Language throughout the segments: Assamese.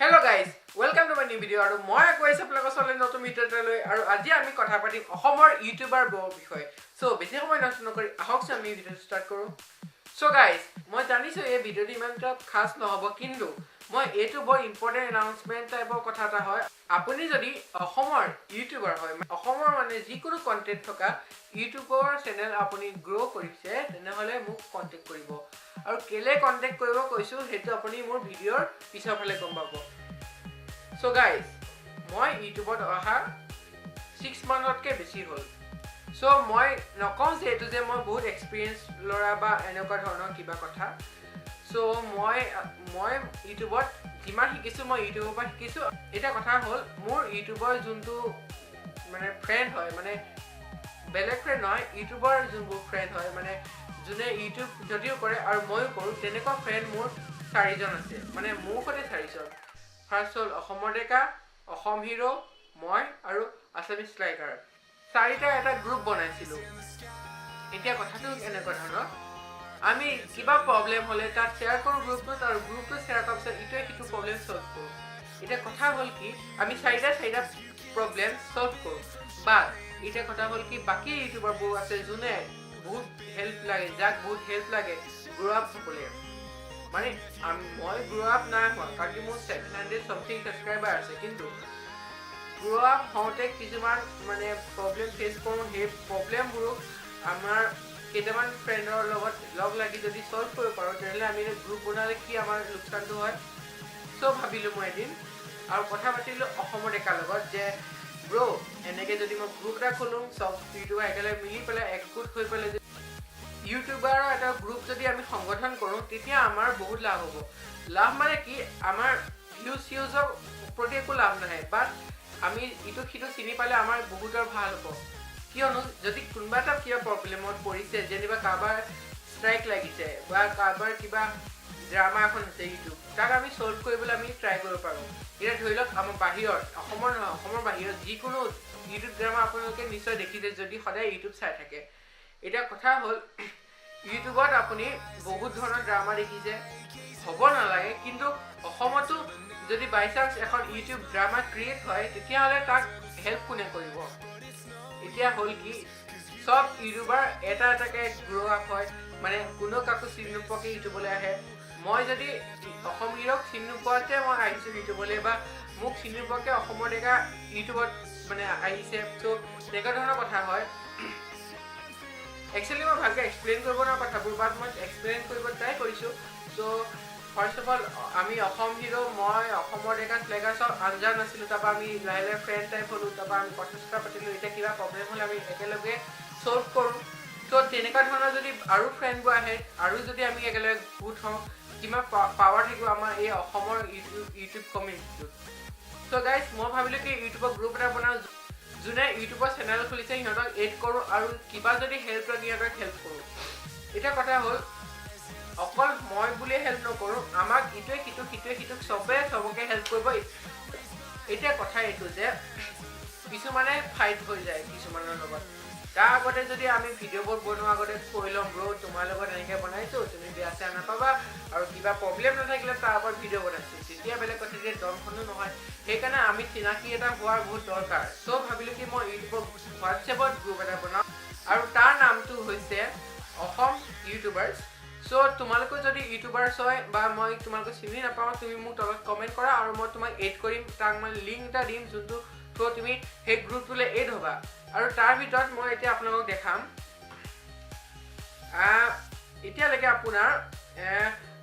Hello guys, welcome to my new video. আৰু মই কৈছো আপোনালোকৰ চলে নতুন ভিডিঅ' লৈ আৰু আজি আমি কথা পাতিম অসমৰ ইউটিউবাৰ বৰ বিষয়ে। সো বেছি সময় নষ্ট নকৰি আহকচোন আমি ভিডিঅ'টো ষ্টাৰ্ট কৰো। সো গাইজ মই জানিছো এই ভিডিঅ'টো ইমান খাস নহব, কিন্তু মই এইটো বৰ ইম্পৰ্টেণ্ট এনাউন্সমেন্ট টাইপৰ কথা এটা হয়। আপুনি যদি অসমৰ ইউটিউবাৰ হয়, অসমৰ মানে যিকোনো কন্টেন্ট থকা ইউটিউবৰ চেনেল আপুনি গ্ৰ' কৰিছে, তেনেহ'লে মোক কণ্টেক্ট কৰিব। আৰু কেলে কণ্টেক্ট কৰিব কৈছো সেইটো আপুনি মোৰ ভিডিঅ'ৰ পিছৰ ফালে গম পাব। সো গাইজ মই ইউটিউবত অহা 6 মান্থতকৈ বেছি হ'ল। সো মই নকওঁ যে এইটো যে মই বহুত এক্সপিৰিয়েঞ্চ ল'ৰা বা এনেকুৱা ধৰণৰ কিবা কথা। সো মই ইউটিউবত যিমান শিকিছোঁ মই ইউটিউবৰ পৰা শিকিছোঁ। এটা কথা হ'ল মোৰ ইউটিউবৰ যোনটো মানে ফ্ৰেণ্ড হয়, মানে বেলেগ ফ্ৰেণ্ড নহয়, ইউটিউবৰ যোনবোৰ ফ্ৰেণ্ড হয়, মানে যোনে ইউটিউব যদিও কৰে আৰু ময়ো কৰোঁ, তেনেকুৱা ফ্ৰেণ্ড মোৰ 4জন আছে। মানে মোৰ সৈতে 4জন। ফাৰ্ষ্ট হ'ল অসমৰ ডেকা, অসম হিৰো, মই আৰু আছামিজ লাইকাৰ। 4টা এটা গ্ৰুপ বনাইছিলোঁ। এতিয়া কথাটো এনেকুৱা ধৰণৰ, আমি কিবা প্ৰব্লেম হ'লে তাত শ্বেয়াৰ কৰোঁ গ্ৰুপটোত, আৰু গ্ৰুপটো শ্বেয়াৰ কৰাৰ পিছত ইটোৱে সিটো প্ৰব্লেম ছল্ভ কৰোঁ। এতিয়া কথা হ'ল কি, আমি 4টা প্ৰব্লেম ছল্ভ কৰোঁ। বাট এতিয়া কথা হ'ল কি, বাকী ইউটিউবাৰবোৰ আছে যোনে বহুত হেল্প লাগে, যাক বহুত হেল্প লাগে গ্ৰ' আপ হ'বলৈ। মানে মই গ্ৰ' আপ নাই হোৱা, কাৰণ কি মোৰ 700 something ছাবস্ক্ৰাইবাৰ আছে, কিন্তু গ্ৰ' আপ হওঁতে কিছুমান মানে প্ৰব্লেম ফেচ কৰোঁ। সেই প্ৰব্লেমবোৰো আমাৰ কেইটামান ফ্ৰেণ্ডৰ লগত লগ লাগি যদি ছল্ভ কৰিব পাৰোঁ, তেনেহ'লে আমি গ্ৰুপ বনালে কি আমাৰ লোকচানটো হয়। চ' ভাবিলোঁ মই এদিন আৰু কথা পাতিলোঁ অসমৰ ডেকাৰ লগত যে ব্ৰ' এনেকৈ যদি মই গ্ৰুপ এটা খোলোঁ, চব ইউটিউবাৰ একেলগে মিলি পেলাই একগোট হৈ পেলাই ইউটিউবাৰৰ এটা গ্ৰুপ যদি আমি সংগঠন কৰোঁ, তেতিয়া আমাৰ বহুত লাভ হ'ব। লাভ মানে কি, আমাৰ ভিউজৰ প্ৰতি একো লাভ নাহে, বাট আমি ইটো সিটো চিনি পালে আমাৰ বহুতৰ ভাল হ'ব। কিয়নো যদি কোনোবা এটা কিবা প্ৰব্লেমত পৰিছে, যেনিবা কাৰোবাৰ ষ্ট্ৰাইক লাগিছে বা কাৰোবাৰ কিবা ড্ৰামা এখন আছে ইউটিউব, তাক আমি ছল্ভ কৰিবলৈ আমি ট্ৰাই কৰিব পাৰোঁ। এতিয়া ধৰি লওক আমাৰ বাহিৰত, অসমৰ নহয়, অসমৰ বাহিৰত যিকোনো ইউটিউব ড্ৰামা আপোনালোকে নিশ্চয় দেখিছে যদি সদায় ইউটিউব চাই থাকে। এতিয়া কথা হ'ল ইউটিউবত আপুনি বহুত ধৰণৰ ড্ৰামা দেখিছে, হ'ব নালাগে, কিন্তু অসমতো যদি বাই চান্স এখন ইউটিউব ড্ৰামা ক্ৰিয়েট হয়, তেতিয়াহ'লে তাক হেল্প কোনে কৰিব? এতিয়া হ'ল কি, চব ইউটিউবাৰ এটা এটাকৈ গ্ৰ' আপ হয়, মানে কোনো কাকো চিনি নোপোৱাকৈ ইউটিউবলৈ আহে। মই যদি অসম হিৰক চিনি নোপোৱাতে মই আহিছোঁ ইউটিউবলৈ, বা মোক চিনি নোপোৱাকৈ অসমৰ ডেকা ইউটিউবত মানে আহিছে, চ' তেনেকুৱা ধৰণৰ কথা হয়। একচুৱেলি মই ভালকৈ এক্সপ্লেইন কৰিব নোৱাৰা কথাবোৰ, বাট মই এক্সপ্লেইন কৰিব ট্ৰাই কৰিছোঁ। চ' ফাৰ্ষ্ট অফ অল আমি অসম হিৰো, মই অসমৰ ডেকা শ্লেগাৰ চব আঞ্জা নাছিলোঁ। তাৰপৰা আমি লাহে লাহে ফ্ৰেণ্ড টাইপ হ'লোঁ, তাৰপৰা আমি কথা চথা পাতিলোঁ। এতিয়া কিবা প্ৰব্লেম হ'লে আমি একেলগে ছল্ভ কৰোঁ। চ' তেনেকুৱা ধৰণৰ যদি আৰু ফ্ৰেণ্ডবোৰ আহে, আৰু যদি আমি একেলগে গোট হওঁ, কিমান পাৱাৰ থাকিব আমাৰ এই অসমৰ ইউটিউব কমিউনিটিটোত। চ' গাইজ মই ভাবিলোঁ কি ইউটিউবৰ গ্ৰুপ এটা বনাওঁ, যোনে ইউটিউবৰ চেনেল খুলিছে সিহঁতক এড কৰোঁ, আৰু কিবা যদি হেল্প লাগে সিহঁতক হেল্প কৰোঁ। এতিয়া কথা হ'ল অকল মই বুলিয়ে হেল্প নকৰোঁ, আমাক ইটোৱে সিটোক চবকে হেল্প কৰিব। এতিয়া কথা এইটো যে কিছুমানে ফাইট হৈ যায় কিছুমানৰ লগত, তাৰ আগতে যদি আমি ভিডিঅ'বোৰ বনোৱাৰ আগতে কৈ ল'ম ব্ৰ' তোমাৰ লগত এনেকৈ বনাইছোঁ, তুমি বেয়া চেয়া নাপাবা, আৰু কিবা প্ৰব্লেম নাথাকিলে তাৰ ওপৰত ভিডিঅ' বনাইছোঁ, তেতিয়া বেলেগ কথা, যে দমখনো নহয়। সেইকাৰণে আমি চিনাকি এটা হোৱাৰ বহুত দৰকাৰ। চ' ভাবিলোঁ কি মই ইউটিউবৰ হোৱাটছএপত গ্ৰুপ এটা বনাওঁ, আৰু তাৰ নামটো হৈছে অসম ইউটিউবাৰ্ছ। চ' তোমালোকে যদি ইউটিউবাৰ্ছ হয় বা মই তোমালোকে চিনি নাপাওঁ, তুমি মোক তলত কমেণ্ট কৰা আৰু মই তোমাক এড কৰিম। তাক মই লিংক এটা দিম, যোনটো চ' তুমি সেই গ্ৰুপটোলৈ এড হ'বা। আৰু তাৰ ভিতৰত মই এতিয়া আপোনালোকক দেখাম, এতিয়ালৈকে আপোনাৰ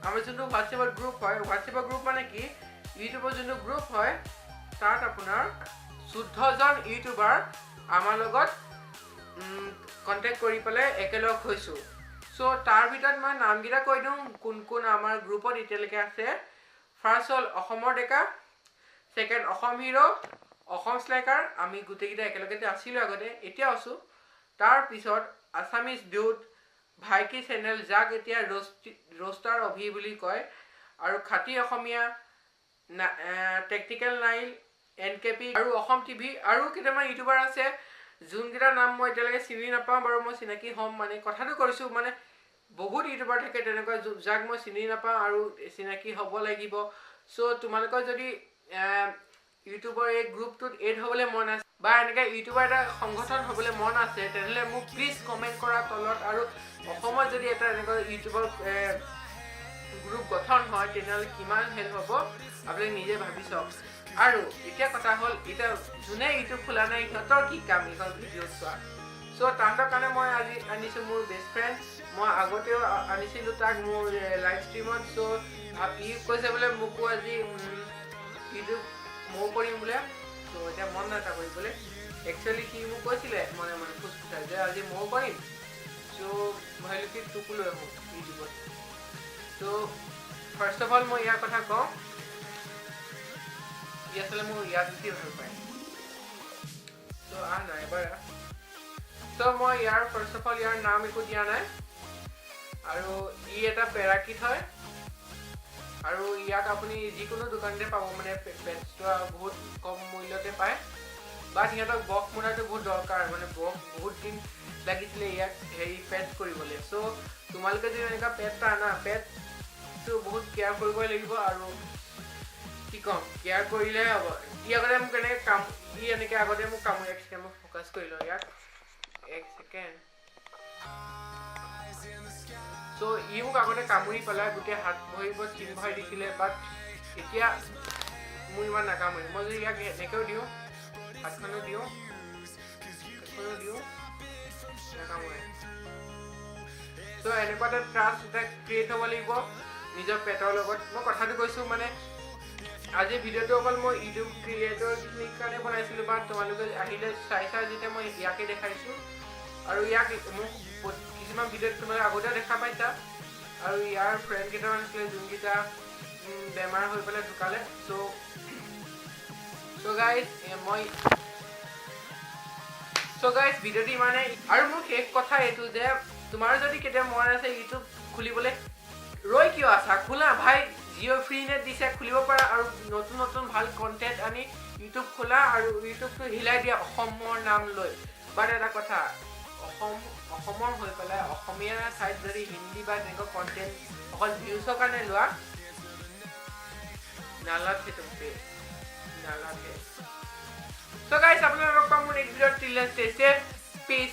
আমাৰ যোনটো হোৱাটছএপৰ গ্ৰুপ হয়, হোৱাটছএপৰ গ্ৰুপ মানে কি, ইউটিউবৰ যোনটো গ্ৰুপ হয়, তাত আপোনাৰ 14জন ইউটিউবাৰ আমাৰ লগত কণ্টেক্ট কৰি পেলাই একেলগ হৈছোঁ। চ' তাৰ ভিতৰত মই নামকেইটা কৈ দিওঁ কোন কোন আমাৰ গ্ৰুপত এতিয়ালৈকে আছে। ফাৰ্ষ্ট হ'ল অসমৰ ডেকা, ছেকেণ্ড অসম হিৰো, অসম শ্লেকাৰ, আমি গোটেইকেইটা একেলগে আছিলোঁ আগতে, এতিয়াও আছোঁ। তাৰপিছত আছামিজ ডিউড, ভাইকি চেনেল, যাক এতিয়া ৰ'ষ্টাৰ অভি বুলি কয়, আৰু খাটি অসমীয়া, টেকনিকেল নাইল, NKP, আৰু অসম টিভি, আৰু কেইটামান ইউটিউবাৰ আছে যোনকেইটাৰ নাম মই এতিয়ালৈকে চিনি নাপাওঁ। বাৰু মই চিনাকি হ'ম, মানে কথাটো কৰিছোঁ, মানে বহুত ইউটিউবাৰ থাকে তেনেকুৱা যাক মই চিনি নাপাওঁ আৰু চিনাকি হ'ব লাগিব। চ' তোমালোকৰ যদি ইউটিউবৰ এই গ্ৰুপটোত এড হ'বলৈ মন আছে বা এনেকৈ ইউটিউবৰ এটা সংগঠন হ'বলৈ মন আছে তেনেহ'লে মোক প্লিজ কমেণ্ট কৰা তলত আৰু অসমত যদি এটা এনেকুৱা ইউটিউবৰ গ্ৰুপ গঠন হয় তেনেহ'লে কিমান হেল্প হ'ব আপুনি নিজে ভাবি চাওক আৰু এতিয়া কথা হ'ল এতিয়া যোনে ইউটিউব খোলা নাই সিহঁতৰ কি কাম এইখন ভিডিঅ' চোৱা চ' তাহাঁতৰ কাৰণে মই আজি আনিছোঁ মোৰ বেষ্ট ফ্ৰেণ্ড মই আগতেও আনিছিলোঁ তাক মোৰ লাইভ ষ্ট্ৰীমত চ' ই কৈছে বোলে মোকো আজি ইউটিউব ময়ো কৰিম বোলে চ' এতিয়া মন নাই তাৰ কৰিবলৈ একচুৱেলি সি মোক কৈছিলে মনে মনে ফুচফুচাই যে আজি ময়ো কৰিম চ' মই ভাবিলোঁ কি তোকো লৈ আহোঁ ইউটিউবত চ' ফাৰ্ষ্ট অফ অল মই ইয়াৰ কথা কওঁ ই আচলতে মোৰ ইয়াত বেছি ভাল পায় চ' নাই এবাৰ চ' মই ইয়াৰ ফাৰ্ষ্ট অফ অল ইয়াৰ নাম একো দিয়া নাই আৰু ই এটা পেৰাকিট হয় আৰু ইয়াক আপুনি যিকোনো দোকানতে পাব মানে পেটছটো বহুত কম মূল্যতে পায় বাট সিহঁতক বক্স মোনাটো বহুত দৰকাৰ মানে বহুত দিন লাগিছিলে ইয়াক হেৰি পেটছ কৰিবলৈ চ' তোমালোকে যদি এনেকুৱা পেট এটা আনা পেটটো বহুত কেয়াৰ কৰিবই লাগিব আৰু কি ক'ম কেয়াৰ কৰিলেহে হ'ব ই আগতে মোক এনেকৈ আগতে মোক কামুৰি ৰাখিছিলে মই ফ'কাছ কৰি লওঁ ইয়াক এক ছেকেণ্ড চ' ই মোক আগতে কামুৰি পেলাই গোটেই হাত ভৰিবোৰ চিন ভৰাই দিছিলে বাট এতিয়া মোৰ ইমান নাকামুৰি মই যদি ইয়াক এনেকৈও দিওঁ হাতখনো দিওঁ নাকামুৰে চ' এনেকুৱা এটা ট্ৰাষ্ট এটা ক্ৰিয়েট হ'ব লাগিব নিজৰ পেটৰ লগত মই কথাটো কৈছোঁ মানে আজি ভিডিঅ'টো অকল মই ইউটিউব ক্ৰিয়েটৰখিনিৰ কাৰণে বনাইছিলোঁ বা তোমালোকে আহিলে চাই যেতিয়া মই ইয়াকে দেখাইছোঁ আৰু ইয়াক মোক কিছুমান ভিডিঅ'ত তোমালোকে আগতেও দেখা পাইছা আৰু ইয়াৰ ফ্ৰেণ্ড কেইটামান আছিলে যোনকেইটা বেমাৰ হৈ পেলাই ঢুকালে চ' গাইজ ভিডিঅ'টো ইমানেই আৰু মোৰ শেষ কথা এইটো যে তোমাৰ যদি কেতিয়াবা মন আছে ইউটিউব খুলিবলৈ ৰৈ কিয় আছা খোলা ভাই জিঅ' ফ্ৰী নেট দিছে খুলিব পাৰা আৰু নতুন ভাল কণ্টেণ্ট আনি ইউটিউব খোলা আৰু ইউটিউবটো হিলাই দিয়া অসমৰ নাম লৈ বাট এটা কথা অসমৰ হৈ পেলাই অসমীয়া ঠাইত যদি হিন্দী বা তেনেকুৱা কণ্টেণ্ট অকল ভিউজৰ কাৰণে লোৱা নালাগে তুমি নালাগে চ' গাইজ আপোনালোকক পাম মোৰ নেক্সট ভিডিঅ'ত টিল নেক্সট ষ্টে ছেফ পিছ